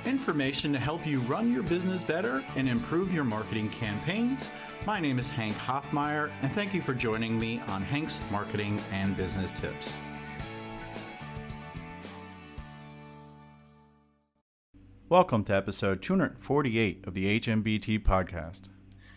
Information to help you run your business better and improve your marketing campaigns. My name is Hank Hoffmeyer, and thank you for joining me on Hank's Marketing and Business Tips. Welcome to episode 248 of the Hmbt podcast.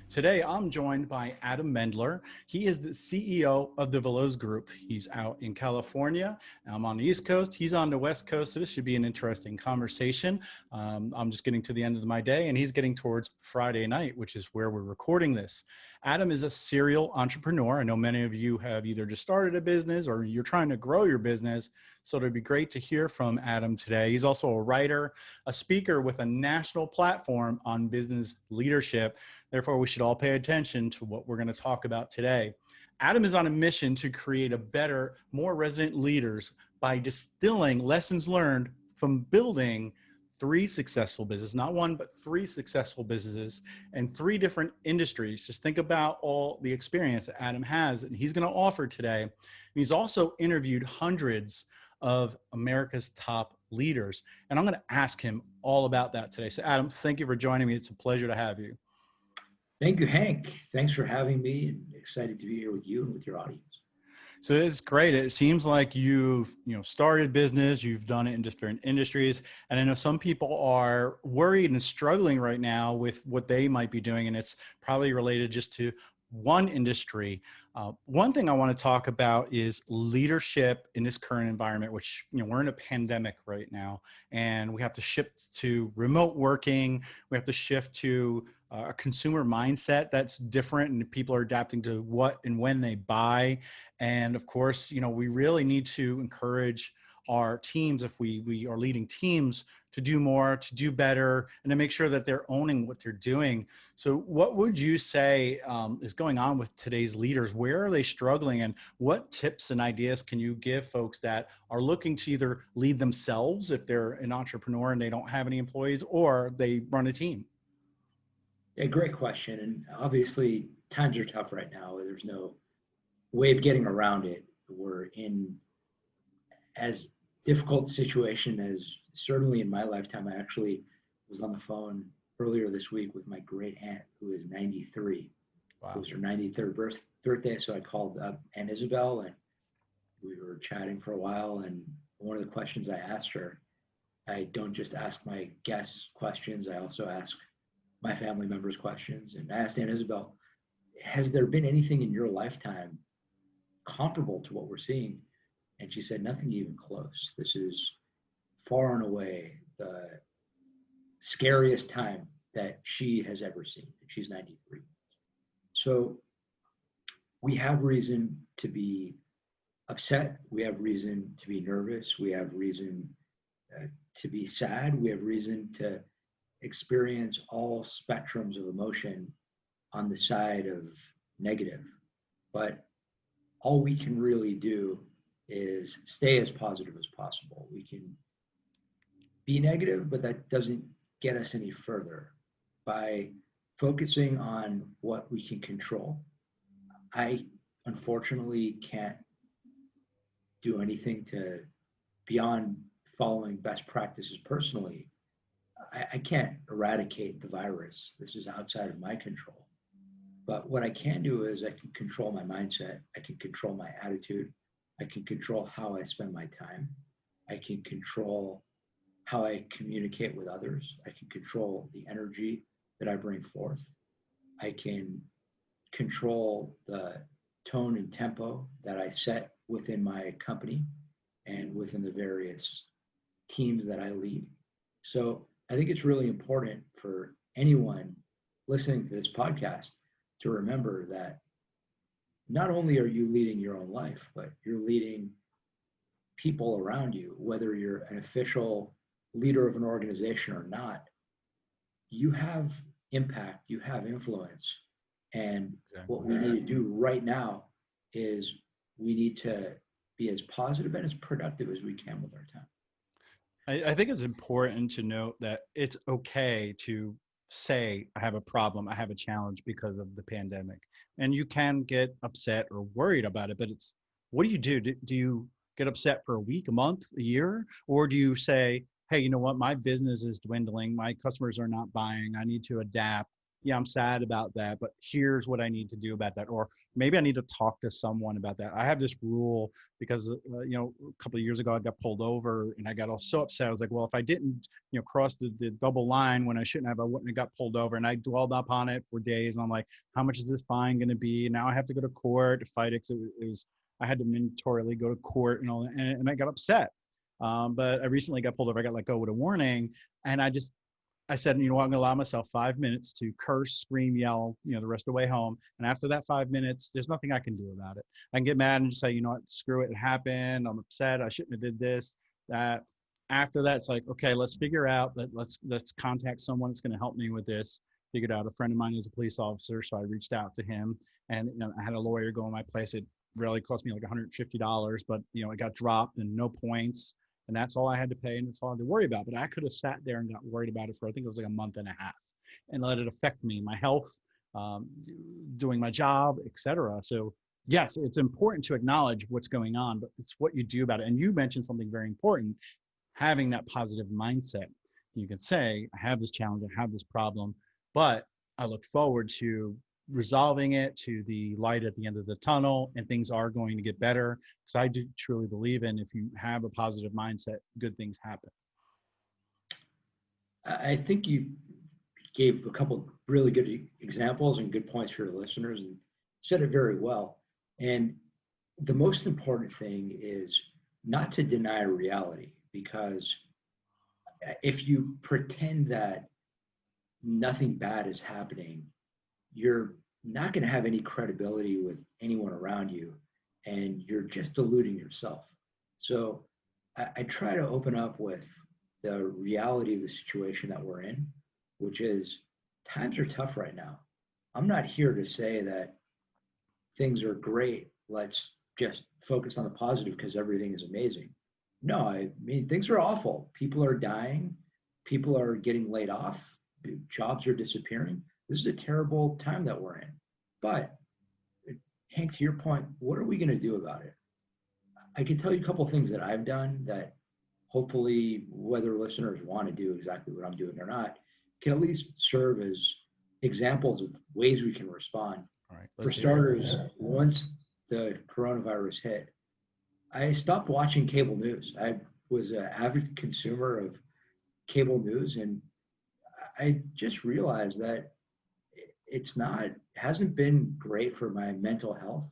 Today, I'm joined by Adam Mendler. He is the CEO of the Veloz Group. He's out in California. I'm on the East Coast. He's on the West Coast. So this should be an interesting conversation. I'm just getting to the end of my day, and he's getting towards Friday night, which is where we're recording this. Adam is a serial entrepreneur. I know many of you have either just started a business or you're trying to grow your business. So it'd be great to hear from Adam today. He's also a writer, a speaker with a national platform on business leadership. Therefore, we should all pay attention to what we're going to talk about today. Adam is on a mission to create a better, more resident leaders by distilling lessons learned from building 3 successful businesses, not one, but 3 successful businesses in 3 different industries. Just think about all the experience that Adam has and he's going to offer today. And he's also interviewed hundreds of America's top leaders. And I'm going to ask him all about that today. So Adam, thank you for joining me. It's a pleasure to have you. Thank you, Hank. Thanks for having me, and excited to be here with you and with your audience. So it's great. It seems like you've started business, you've done it in different industries. And I know some people are worried and struggling right now with what they might be doing. And it's probably related just to one industry. One thing I want to talk about is leadership in this current environment, which, we're in a pandemic right now, and we have to shift to remote working. We have to shift to a consumer mindset that's different, and people are adapting to what and when they buy. And of course, we really need to encourage our teams, if we are leading teams, to do more, to do better, and to make sure that they're owning what they're doing. So what would you say is going on with today's leaders? Where are they struggling, and what tips and ideas can you give folks that are looking to either lead themselves if they're an entrepreneur and they don't have any employees, or they run a team? Yeah, great question. And obviously, times are tough right now. There's no way of getting around it. We're in as difficult a situation as certainly in my lifetime. I actually was on the phone earlier this week with my great aunt, who is 93. Wow. It was her 93rd birthday, so I called up Aunt Isabel, and we were chatting for a while. And one of the questions I asked her, I don't just ask my guests questions, I also ask my family members questions. And I asked Aunt Isabel, has there been anything in your lifetime comparable to what we're seeing? And she said, nothing even close. This is far and away the scariest time that she has ever seen. She's 93. So we have reason to be upset. We have reason to be nervous. We have reason to be sad. We have reason to experience all spectrums of emotion on the side of negative. But all we can really do is stay as positive as possible. We can be negative, but that doesn't get us any further. By focusing on what we can control, I unfortunately can't do anything to beyond following best practices personally. I can't eradicate the virus. This is outside of my control. But what I can do is I can control my mindset. I can control my attitude. I can control how I spend my time. I can control how I communicate with others. I can control the energy that I bring forth. I can control the tone and tempo that I set within my company and within the various teams that I lead. So I think it's really important for anyone listening to this podcast to remember that not only are you leading your own life, but you're leading people around you, whether you're an official leader of an organization or not. You have impact, you have influence. And what we need to do right now is we need to be as positive and as productive as we can with our time. I think it's important to note that it's okay to say, I have a problem, I have a challenge because of the pandemic. And you can get upset or worried about it, but it's, what do you do? Do you get upset for a week, a month, a year? Or do you say, hey, you know what? My business is dwindling. My customers are not buying. I need to adapt. Yeah, I'm sad about that, but here's what I need to do about that. Or maybe I need to talk to someone about that. I have this rule because, a couple of years ago, I got pulled over and I got all so upset. I was like, well, if I didn't, cross the double line when I shouldn't have, I wouldn't have got pulled over. And I dwelled upon it for days. And I'm like, how much is this fine going to be? And now I have to go to court to fight it. I had to mandatorily go to court and all that. And I got upset. But I recently got pulled over. I got let go with a warning. And I said, I'm going to allow myself 5 minutes to curse, scream, yell, the rest of the way home. And after that 5 minutes, there's nothing I can do about it. I can get mad and just say, you know what, screw it. It happened. I'm upset. I shouldn't have did this, that. After that, it's like, okay, let's figure out that let's contact someone that's going to help me with this. Figured out a friend of mine is a police officer. So I reached out to him and I had a lawyer go in my place. It really cost me like $150, but it got dropped and no points. And that's all I had to pay, and that's all I had to worry about. But I could have sat there and got worried about it for, I think it was like a month and a half, and let it affect me, my health, doing my job, etc. So yes, it's important to acknowledge what's going on, but it's what you do about it. And you mentioned something very important, having that positive mindset. You can say, I have this challenge, I have this problem, but I look forward to resolving it, to the light at the end of the tunnel, and things are going to get better, because I do truly believe in, if you have a positive mindset, good things happen. I think you gave a couple really good examples and good points for your listeners and said it very well. And the most important thing is not to deny reality, because if you pretend that nothing bad is happening, you're not going to have any credibility with anyone around you, and you're just deluding yourself. So I try to open up with the reality of the situation that we're in, which is times are tough right now. I'm not here to say that things are great. Let's just focus on the positive because everything is amazing. No, I mean, things are awful. People are dying. People are getting laid off. Jobs are disappearing. This is a terrible time that we're in. But Hank, to your point, what are we going to do about it? I can tell you a couple of things that I've done that hopefully, whether listeners want to do exactly what I'm doing or not, can at least serve as examples of ways we can respond. All right. For starters, once the coronavirus hit, I stopped watching cable news. I was an avid consumer of cable news, and I just realized that hasn't been great for my mental health,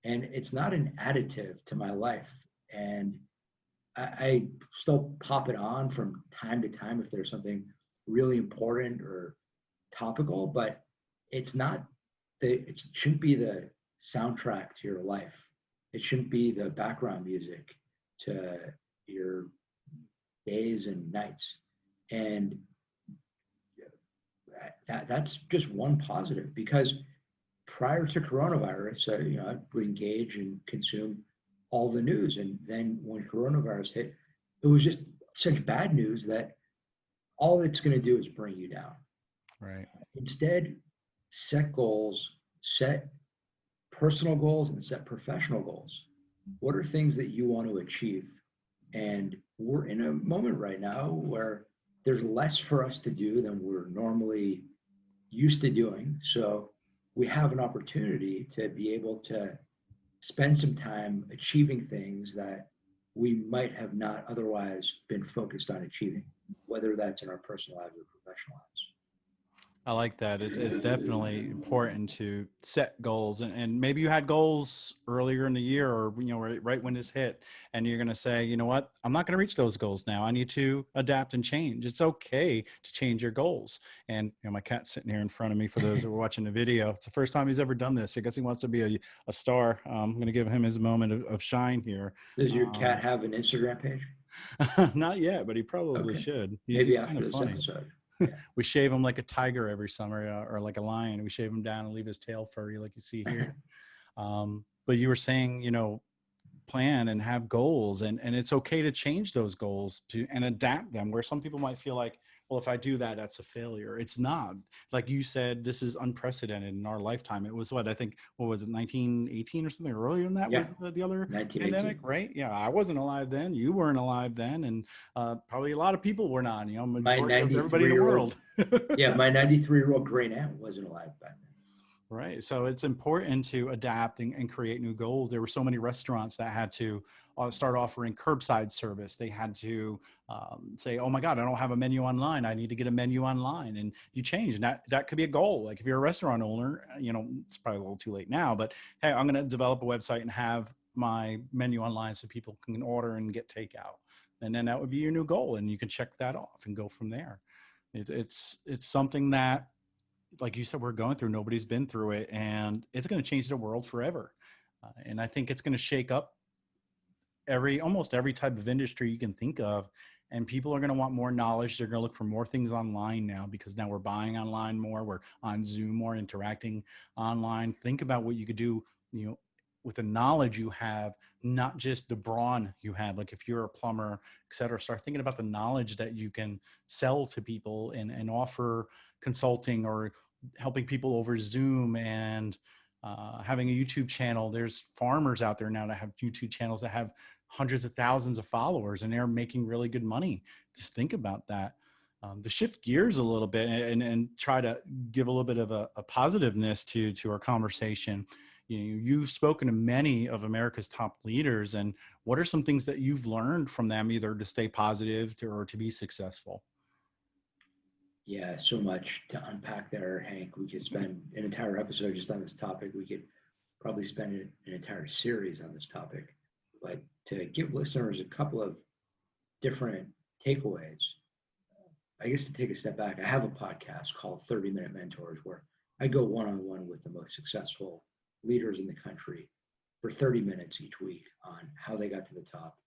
and it's not an additive to my life. And I still pop it on from time to time if there's something really important or topical, but it shouldn't be the soundtrack to your life. It shouldn't be the background music to your days and nights. And that's just one positive, because prior to coronavirus, I would engage and consume all the news. And then when coronavirus hit, it was just such bad news that all it's going to do is bring you down. Right. Instead, set goals, set personal goals and set professional goals. What are things that you want to achieve? And we're in a moment right now where there's less for us to do than we're normally used to doing. So we have an opportunity to be able to spend some time achieving things that we might have not otherwise been focused on achieving, whether that's in our personal lives or professional lives. I like that. It's definitely important to set goals, and maybe you had goals earlier in the year, or right when this hit, and you're going to say, you know what, I'm not going to reach those goals now. I need to adapt and change. It's okay to change your goals. And my cat's sitting here in front of me. For those who are watching the video, it's the first time he's ever done this. I guess he wants to be a star. I'm going to give him his moment of shine here. Does your cat have an Instagram page? Not yet, but he probably should. Maybe he's kind of funny. Episode. Yeah. We shave him like a tiger every summer, or like a lion. We shave him down and leave his tail furry, like you see here. But you were saying, plan and have goals, and it's okay to change those goals and adapt them, where some people might feel like well, if I do that, that's a failure. It's not. Like you said, this is unprecedented in our lifetime. It was I think, what was it, 1918 or something earlier than that Yeah, was the other 1918. pandemic, right? Yeah, I wasn't alive then. You weren't alive then. And probably a lot of people were not, My majority of everybody in the 93-year-old, world. yeah, my 93-year-old great aunt wasn't alive back then. Right. So it's important to adapt and create new goals. There were so many restaurants that had to start offering curbside service. They had to say, oh my God, I don't have a menu online. I need to get a menu online. And you change. And that could be a goal. Like if you're a restaurant owner, it's probably a little too late now, but hey, I'm going to develop a website and have my menu online so people can order and get takeout. And then that would be your new goal. And you can check that off and go from there. It's something that, like you said, we're going through. Nobody's been through it, and it's going to change the world forever. And I think it's going to shake up almost every type of industry you can think of. And people are going to want more knowledge. They're going to look for more things online now, because now we're buying online more. We're on Zoom more, interacting online. Think about what you could do, with the knowledge you have, not just the brawn you have. Like if you're a plumber, et cetera, start thinking about the knowledge that you can sell to people and offer consulting or helping people over Zoom, and having a YouTube channel. There's farmers out there now that have YouTube channels that have hundreds of thousands of followers, and they're making really good money. Just think about that. To shift gears a little bit and try to give a little bit of a positiveness to our conversation. You've spoken to many of America's top leaders, and what are some things that you've learned from them, either to stay positive or to be successful? Yeah, so much to unpack there, Hank. We could spend an entire episode just on this topic. We could probably spend an entire series on this topic. But to give listeners a couple of different takeaways, I guess to take a step back, I have a podcast called 30-Minute Mentors, where I go one-on-one with the most successful leaders in the country for 30 minutes each week on how they got to the top,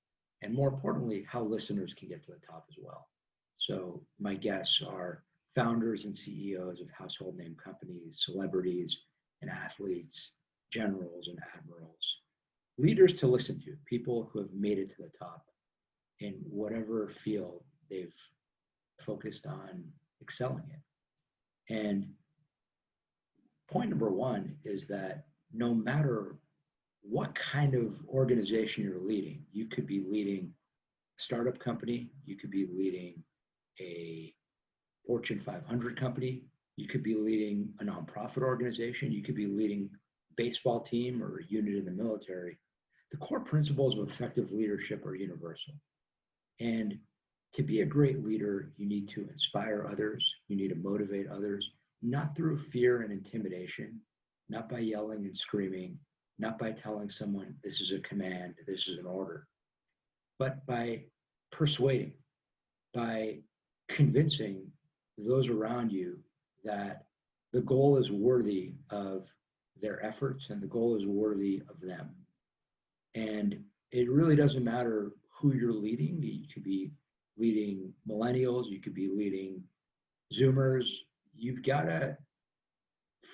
and more importantly, how listeners can get to the top as well. So my guests are founders and CEOs of household name companies, celebrities and athletes, generals and admirals, leaders to listen to, people who have made it to the top in whatever field they've focused on excelling in. And point number one is that no matter what kind of organization you're leading, you could be leading a startup company, you could be leading a Fortune 500 company, you could be leading a nonprofit organization, you could be leading a baseball team or a unit in the military. The core principles of effective leadership are universal. And to be a great leader, you need to inspire others, you need to motivate others, not through fear and intimidation, not by yelling and screaming, not by telling someone this is a command, this is an order, but by persuading, by convincing those around you that the goal is worthy of their efforts and the goal is worthy of them. And it really doesn't matter who you're leading. You could be leading millennials, you could be leading Zoomers. You've got to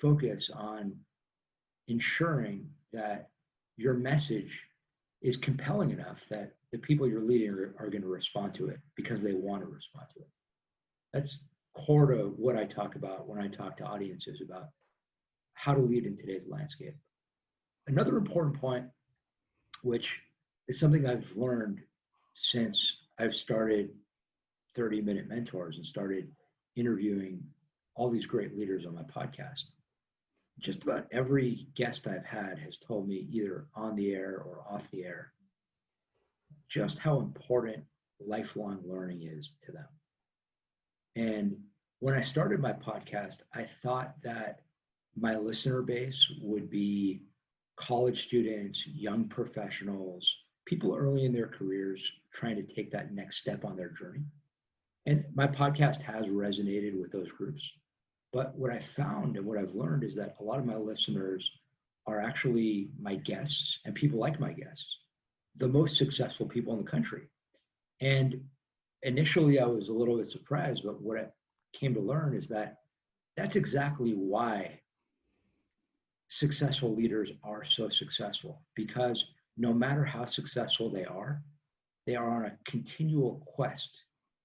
focus on ensuring that your message is compelling enough that the people you're leading are going to respond to it because they want to respond to it. That's core to what I talk about when I talk to audiences about how to lead in today's landscape. Another important point, which is something I've learned since I've started 30-Minute Mentors and started interviewing all these great leaders on my podcast. Just about every guest I've had has told me, either on the air or off the air, just how important lifelong learning is to them. And when I started my podcast, I thought that my listener base would be college students, young professionals, people early in their careers trying to take that next step on their journey. And my podcast has resonated with those groups. But what I found and what I've learned is that a lot of my listeners are actually my guests and people like my guests, the most successful people in the country. And initially I was a little bit surprised, but what I came to learn is that that's exactly why successful leaders are so successful, because no matter how successful they are on a continual quest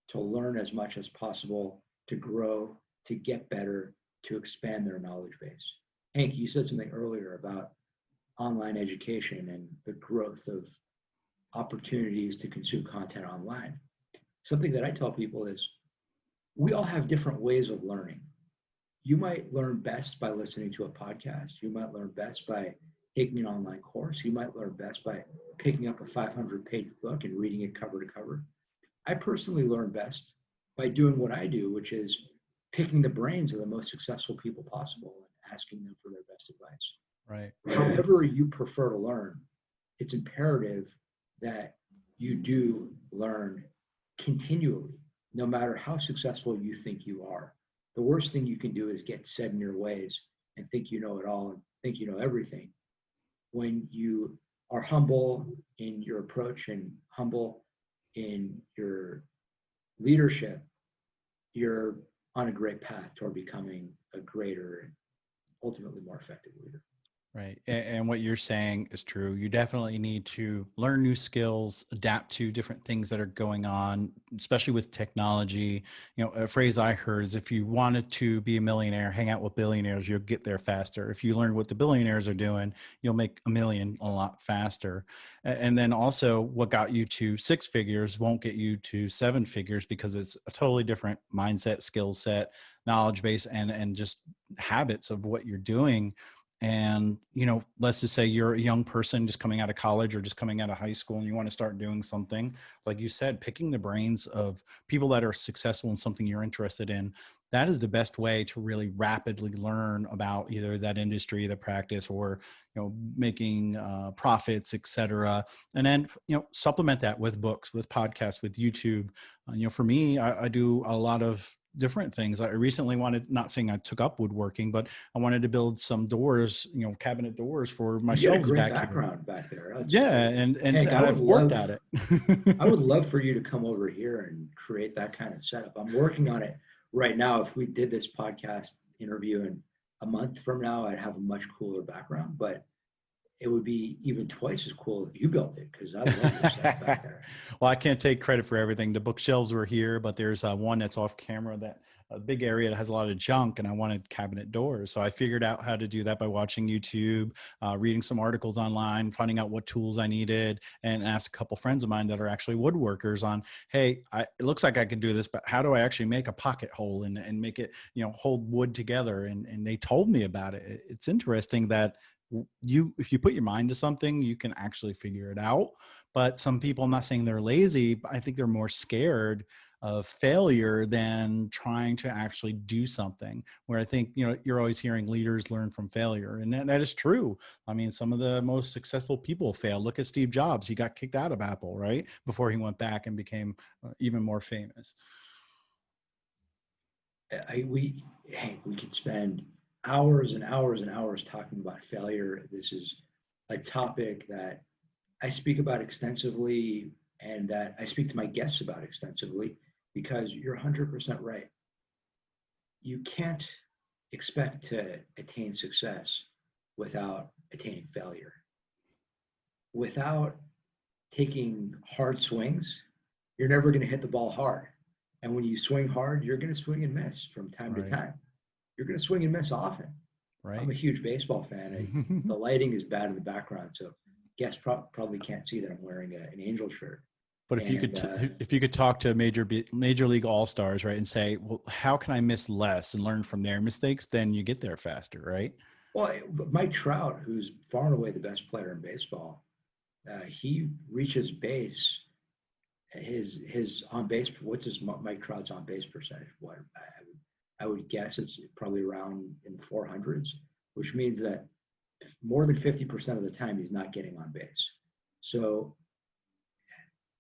to learn as much as possible, to grow, to get better, to expand their knowledge base. Hank, you said something earlier about online education and the growth of opportunities to consume content online. Something that I tell people is we all have different ways of learning. You might learn best by listening to a podcast. You might learn best by taking an online course. You might learn best by picking up a 500-page book and reading it cover to cover. I personally learn best by doing what I do, which is picking the brains of the most successful people possible and asking them for their best advice. Right. However you prefer to learn, it's imperative that you do learn continually, no matter how successful you think you are. The worst thing you can do is get set in your ways and think you know it all and think you know everything. When you are humble in your approach and humble in your leadership, you're on a great path toward becoming a greater, ultimately more effective leader. Right. And what you're saying is true. You definitely need to learn new skills, adapt to different things that are going on, especially with technology. You know, a phrase I heard is if you wanted to be a millionaire, hang out with billionaires, you'll get there faster. If you learn what the billionaires are doing, you'll make a million a lot faster. And then also what got you to six figures won't get you to seven figures because it's a totally different mindset, skill set, knowledge base, and just habits of what you're doing. And, you know, let's just say you're a young person just coming out of college or just coming out of high school and you want to start doing something, like you said, picking the brains of people that are successful in something you're interested in. That is the best way to really rapidly learn about either that industry, the practice, or, you know, making profits, et cetera. And then, you know, supplement that with books, with podcasts, with YouTube. You know, for me, I do a lot of different things. I recently wanted, not saying I took up woodworking, but I wanted to build some doors, you know, cabinet doors for my You got a shelves great back background here. back there. Yeah, and Hank, I've worked at it. I would love for you to come over here and create that kind of setup. I'm working on it right now. If we did this podcast interview in a month from now, I'd have a much cooler background, but it would be even twice as cool if you built it because I love your setup back there. Well, I can't take credit for everything. The bookshelves were here, but there's one that's off camera, that a big area that has a lot of junk, and I wanted cabinet doors. So I figured out how to do that by watching YouTube, reading some articles online, finding out what tools I needed, and asked a couple friends of mine that are actually woodworkers on, hey, it looks like I can do this, but how do I actually make a pocket hole and make it, you know, hold wood together? And they told me about it. It's interesting that if you put your mind to something, you can actually figure it out. But some people, I'm not saying they're lazy, but I think they're more scared of failure than trying to actually do something. Where I think, you know, you're always hearing leaders learn from failure, and that is true. I mean, some of the most successful people fail. Look at Steve Jobs. He got kicked out of Apple, right, before he went back and became even more famous. We could spend hours and hours and hours talking about failure. This is a topic that I speak about extensively and that I speak to my guests about extensively because you're 100% right. You can't expect to attain success without attaining failure. Without taking hard swings, you're never going to hit the ball hard. And when you swing hard, you're going to swing and miss from time to time. You're going to swing and miss often. Right. I'm a huge baseball fan. The lighting is bad in the background, so guests probably can't see that I'm wearing an Angel shirt. But if you could talk to major league all-stars, right, and say, well, how can I miss less and learn from their mistakes, then you get there faster, right? Well, Mike Trout, who's far and away the best player in baseball, he reaches base. His on base, what's Mike Trout's on base percentage? What I would guess it's probably around in 400s, which means that more than 50% of the time he's not getting on base. So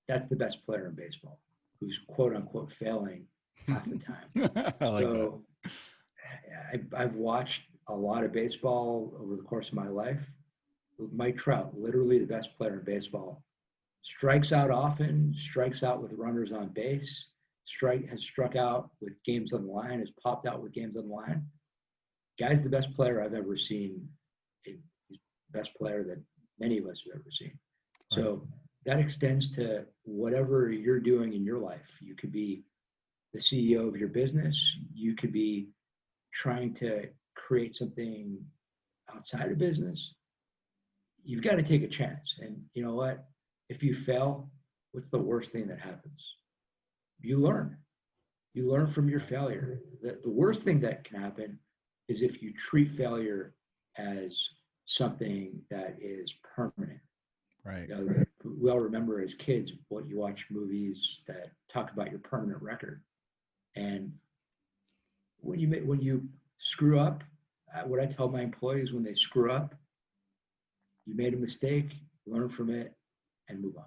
that's the best player in baseball, who's quote unquote failing half the time. I like that. I've watched a lot of baseball over the course of my life. Mike Trout, literally the best player in baseball, strikes out often, strikes out with runners on base, has struck out with games on the line, has popped out with games on the line. Guy's the best player I've ever seen. He's the best player that many of us have ever seen. Right. So that extends to whatever you're doing in your life. You could be the CEO of your business. You could be trying to create something outside of business. You've got to take a chance. And you know what? If you fail, what's the worst thing that happens? You learn. You learn from your failure. The worst thing that can happen is if you treat failure as something that is permanent. Right. You know, we all remember as kids what you watch movies that talk about your permanent record. And when you screw up, what I tell my employees when they screw up, you made a mistake, learn from it, and move on.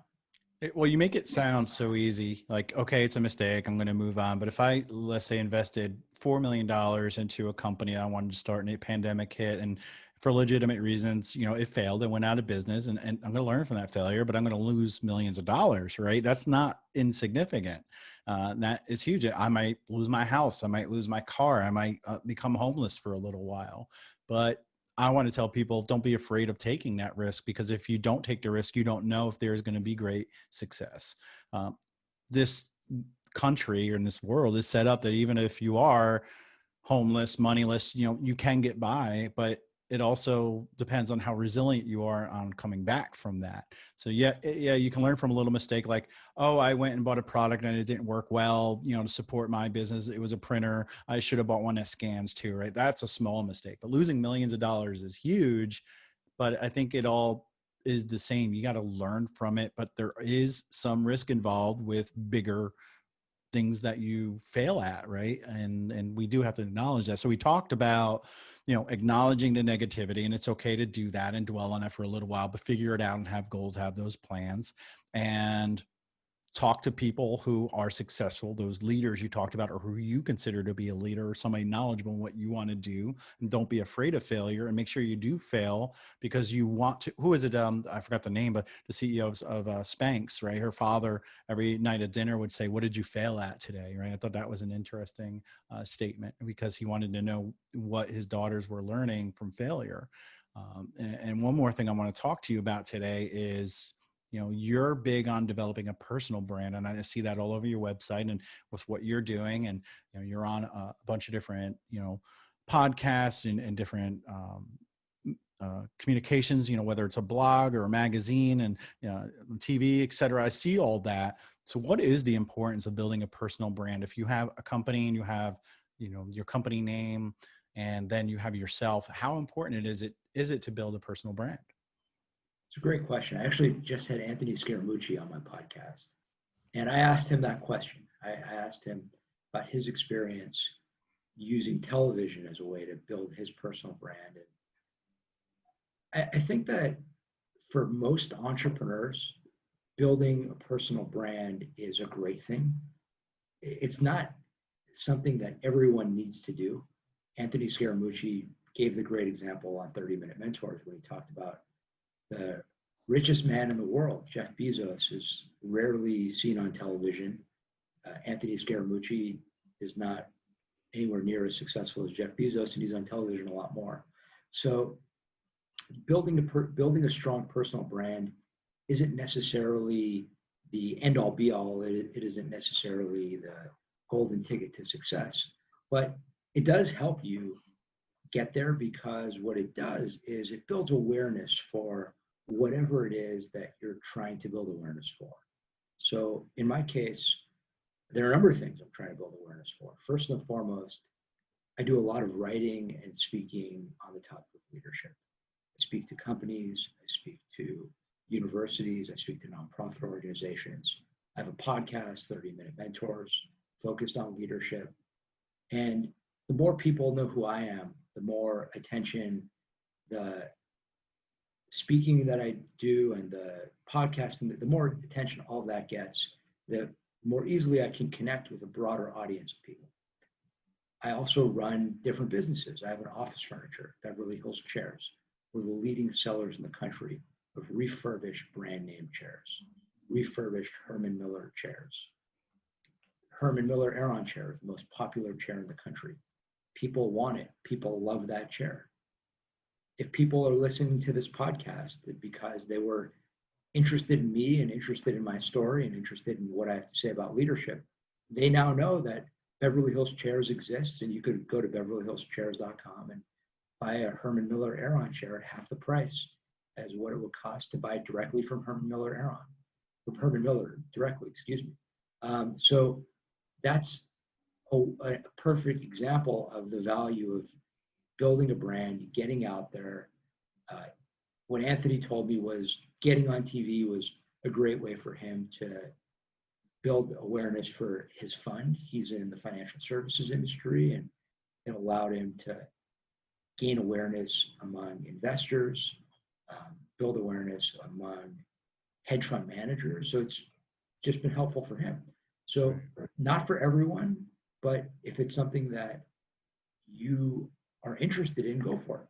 Well, you make it sound so easy. Like, okay, it's a mistake, I'm going to move on. But if I, let's say, invested $4 million into a company I wanted to start and a pandemic hit, and for legitimate reasons, it failed and went out of business, and I'm going to learn from that failure, but I'm going to lose millions of dollars, right? That's not insignificant. That is huge. I might lose my house. I might lose my car. I might become homeless for a little while. But I want to tell people, don't be afraid of taking that risk, because if you don't take the risk, you don't know if there's going to be great success. This country or in this world is set up that even if you are homeless, moneyless, you can get by, but it also depends on how resilient you are on coming back from that. So yeah, you can learn from a little mistake, like, oh, I went and bought a product and it didn't work well, to support my business. It was a printer. I should have bought one that scans too, right? That's a small mistake, but losing millions of dollars is huge. But I think it all is the same. You got to learn from it, but there is some risk involved with bigger things that you fail at, right? And we do have to acknowledge that. So we talked about, acknowledging the negativity, and it's okay to do that and dwell on it for a little while, but figure it out and have goals, have those plans, and talk to people who are successful, those leaders you talked about, or who you consider to be a leader or somebody knowledgeable in what you want to do. And don't be afraid of failure, and make sure you do fail because you want to. Who is it? I forgot the name, but the CEO of Spanx, right? Her father every night at dinner would say, "What did you fail at today?" Right? I thought that was an interesting statement, because he wanted to know what his daughters were learning from failure. And one more thing I want to talk to you about today is, you're big on developing a personal brand, and I see that all over your website and with what you're doing. And you're on a bunch of different podcasts and different communications, whether it's a blog or a magazine and TV, et cetera. I see all that. So what is the importance of building a personal brand? If you have a company and you have your company name, and then you have yourself, how important is it to build a personal brand? It's a great question. I actually just had Anthony Scaramucci on my podcast, and I asked him that question. I asked him about his experience using television as a way to build his personal brand. And I think that for most entrepreneurs, building a personal brand is a great thing. It's not something that everyone needs to do. Anthony Scaramucci gave the great example on 30-Minute Mentors when he talked about the richest man in the world, Jeff Bezos, is rarely seen on television. Anthony Scaramucci is not anywhere near as successful as Jeff Bezos, and he's on television a lot more. So building a strong personal brand isn't necessarily the end-all be-all. It isn't necessarily the golden ticket to success, but it does help you get there, because what it does is it builds awareness for whatever it is that you're trying to build awareness for. So in my case, there are a number of things I'm trying to build awareness for. First and foremost, I do a lot of writing and speaking on the topic of leadership. I speak to companies, I speak to universities, I speak to nonprofit organizations. I have a podcast, 30-Minute Mentors, focused on leadership. And the more people know who I am, the more attention the speaking that I do and the podcasting, the more attention all that gets, the more easily I can connect with a broader audience of people. I also run different businesses. I have an office furniture, Beverly Hills Chairs. We're the leading sellers in the country of refurbished brand name chairs, refurbished Herman Miller chairs. Herman Miller Aeron chair is the most popular chair in the country. People want it. People love that chair. If people are listening to this podcast because they were interested in me and interested in my story and interested in what I have to say about leadership, they now know that Beverly Hills Chairs exists, and you could go to beverlyhillschairs.com and buy a Herman Miller Aeron chair at half the price as what it would cost to buy directly from Herman Miller Aeron, from Herman Miller directly, excuse me. So that's a perfect example of the value of building a brand, getting out there. What Anthony told me was getting on TV was a great way for him to build awareness for his fund. He's in the financial services industry, and it allowed him to gain awareness among investors, build awareness among hedge fund managers. So it's just been helpful for him. So not for everyone, but if it's something that you are interested in, go for it.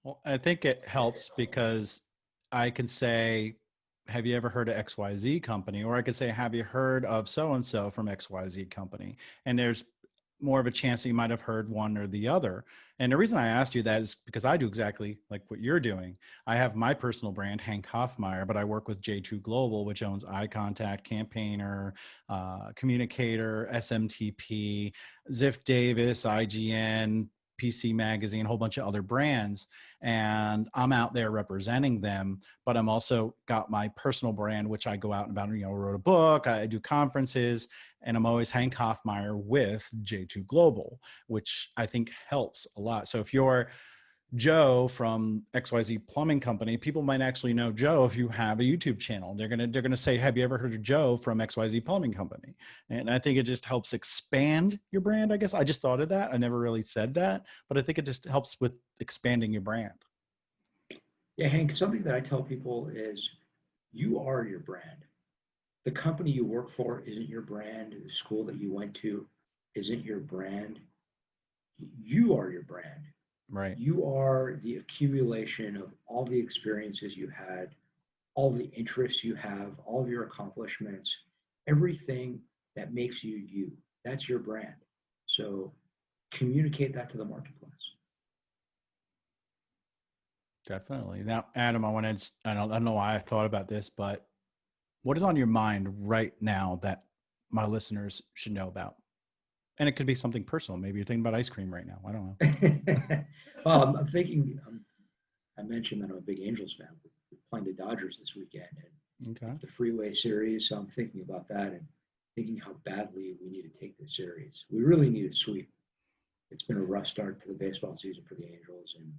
Well, I think it helps because I can say, have you ever heard of XYZ company? Or I could say, have you heard of so-and-so from XYZ company? And there's more of a chance that you might have heard one or the other. And the reason I asked you that is because I do exactly like what you're doing. I have my personal brand, Hank Hoffmeyer, but I work with J2 Global, which owns Eye Contact, Campaigner, Communicator, SMTP, Ziff Davis, IGN, PC Magazine, a whole bunch of other brands. And I'm out there representing them, but I'm also got my personal brand, which I go out and about, wrote a book, I do conferences, and I'm always Hank Hoffmeyer with J2 Global, which I think helps a lot. So if you're Joe from XYZ Plumbing Company, people might actually know Joe if you have a YouTube channel. They're gonna say, have you ever heard of Joe from XYZ Plumbing Company? And I think it just helps expand your brand, I guess. I just thought of that. I never really said that, but I think it just helps with expanding your brand. Yeah, Hank, something that I tell people is you are your brand. The company you work for isn't your brand. The school that you went to isn't your brand. You are your brand. Right. You are the accumulation of all the experiences you had, all the interests you have, all of your accomplishments, everything that makes you you. That's your brand. So communicate that to the marketplace. Definitely. Now, Adam, I don't know why I thought about this, but what is on your mind right now that my listeners should know about? And it could be something personal. Maybe you're thinking about ice cream right now. I don't know. Well, I'm thinking, I mentioned that I'm a big Angels fan. We're playing the Dodgers this weekend, and Okay. it's the Freeway Series. So I'm thinking about that and thinking how badly we need to take this series. We really need a sweep. It's been a rough start to the baseball season for the Angels, and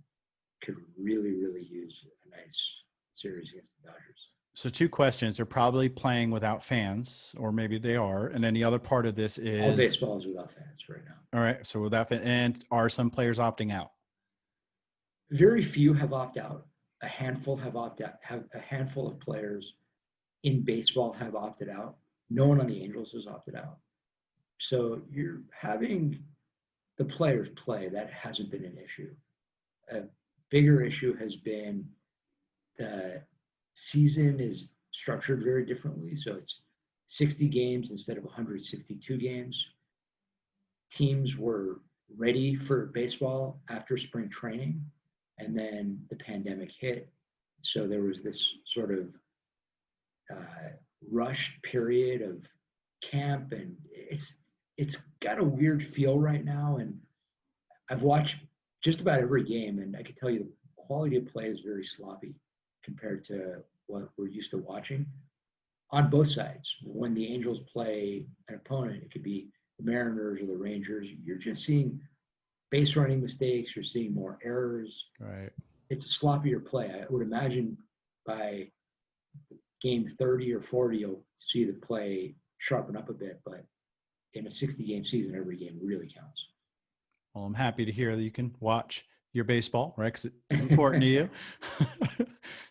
could really, really use a nice series against the Dodgers. So 2 questions. They're probably playing without fans, or maybe they are. And then the other part of this is all baseball is without fans right now. All right. So without fans, and are some players opting out? Very few have opted out. A handful have opted out. Have a handful of players in baseball have opted out. No one on the Angels has opted out. So you're having the players play. That hasn't been an issue. A bigger issue has been the season is structured very differently. So it's 60 games instead of 162 games. Teams were ready for baseball after spring training, and then the pandemic hit. So there was this sort of rushed period of camp, and it's got a weird feel right now. And I've watched just about every game, and I can tell you the quality of play is very sloppy compared to what we're used to watching on both sides. When the Angels play an opponent, it could be the Mariners or the Rangers, you're just seeing base running mistakes, you're seeing more errors. Right. It's a sloppier play. I would imagine by game 30 or 40, you'll see the play sharpen up a bit, but in a 60-game season, every game really counts. Well, I'm happy to hear that you can watch your baseball, right? Because it's important to you.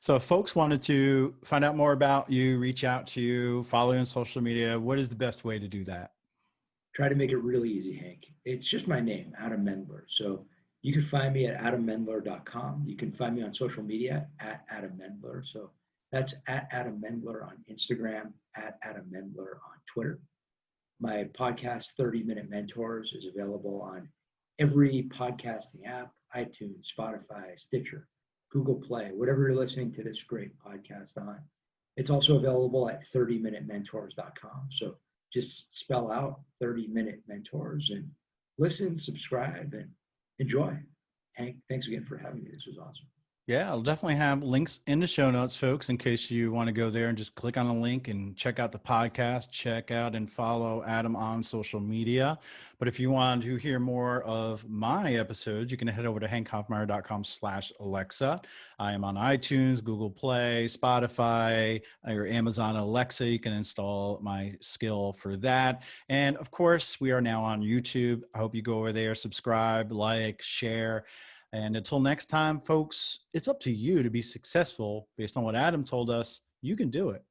So if folks wanted to find out more about you, reach out to you, follow you on social media, what is the best way to do that? Try to make it really easy, Hank. It's just my name, Adam Mendler. So you can find me at adammendler.com. You can find me on social media at Adam Mendler. So that's at Adam Mendler on Instagram, at Adam Mendler on Twitter. My podcast, 30-Minute Mentors, is available on every podcasting app, iTunes, Spotify, Stitcher, Google Play, whatever you're listening to this great podcast on. It's also available at 30minutementors.com. So just spell out 30-minute mentors and listen, subscribe, and enjoy. Hank, thanks again for having me. This was awesome. Yeah, I'll definitely have links in the show notes, folks, in case you want to go there and just click on a link and check out the podcast, check out and follow Adam on social media. But if you want to hear more of my episodes, you can head over to hankhoffmeyer.com/Alexa. I am on iTunes, Google Play, Spotify, or Amazon Alexa. You can install my skill for that. And of course, we are now on YouTube. I hope you go over there, subscribe, like, share. And until next time, folks, it's up to you to be successful based on what Adam told us. You can do it.